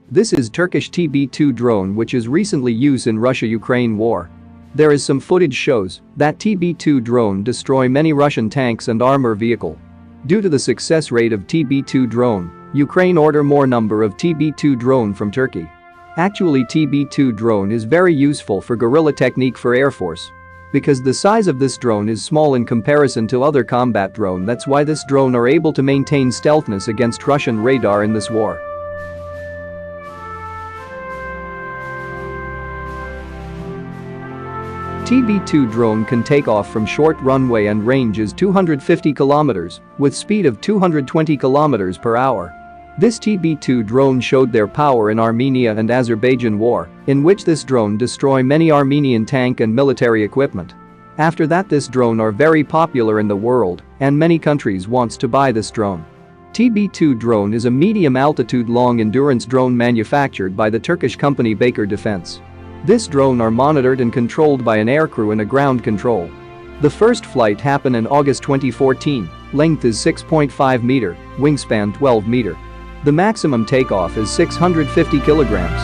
This is Turkish TB2 drone which is recently used in Russia-Ukraine war. There is some footage shows that TB2 drone destroy many Russian tanks and armor vehicle. Due to the success rate of TB2 drone, Ukraine order more number of TB2 drone from Turkey. Actually TB2 drone is very useful for guerrilla technique for Air Force. Because the size of this drone is small in comparison to other combat drone, that's why this drone are able to maintain stealthness against Russian radar in this war. TB2 drone can take off from short runway and range is 250 km with speed of 220 km per hour. This TB2 drone showed their power in Armenia and Azerbaijan war, in which this drone destroy many Armenian tank and military equipment. After that this drone are very popular in the world and many countries wants to buy this drone. TB2 drone is a medium altitude long endurance drone manufactured by the Turkish company Baker Defense. This drone are monitored and controlled by an aircrew and a ground control. The first flight happened in August 2014, length is 6.5 meter, wingspan 12 meter. The maximum takeoff is 650 kilograms.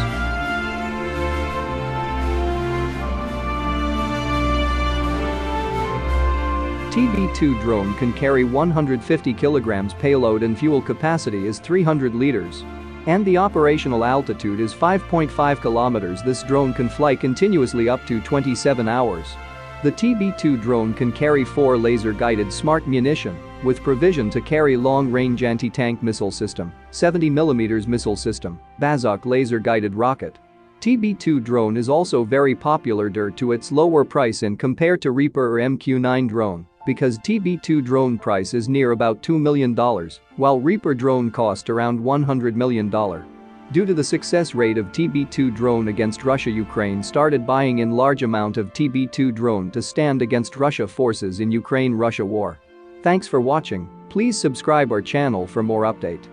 TB2 drone can carry 150 kilograms payload and fuel capacity is 300 liters. And the operational altitude is 5.5 kilometers. This drone can fly continuously up to 27 hours. The TB2 drone can carry 4 laser-guided smart munition with provision to carry long-range anti-tank missile system, 70mm missile system, Bazuk laser-guided rocket. TB2 drone is also very popular due to its lower price in compared to Reaper or MQ-9 drone, because TB2 drone price is near about $2 million, while Reaper drone cost around $100 million. Due to the success rate of TB2 drone against Russia, Ukraine started buying in large amount of TB2 drone to stand against Russia forces in Ukraine-Russia war. Thanks for watching. Please subscribe our channel for more update.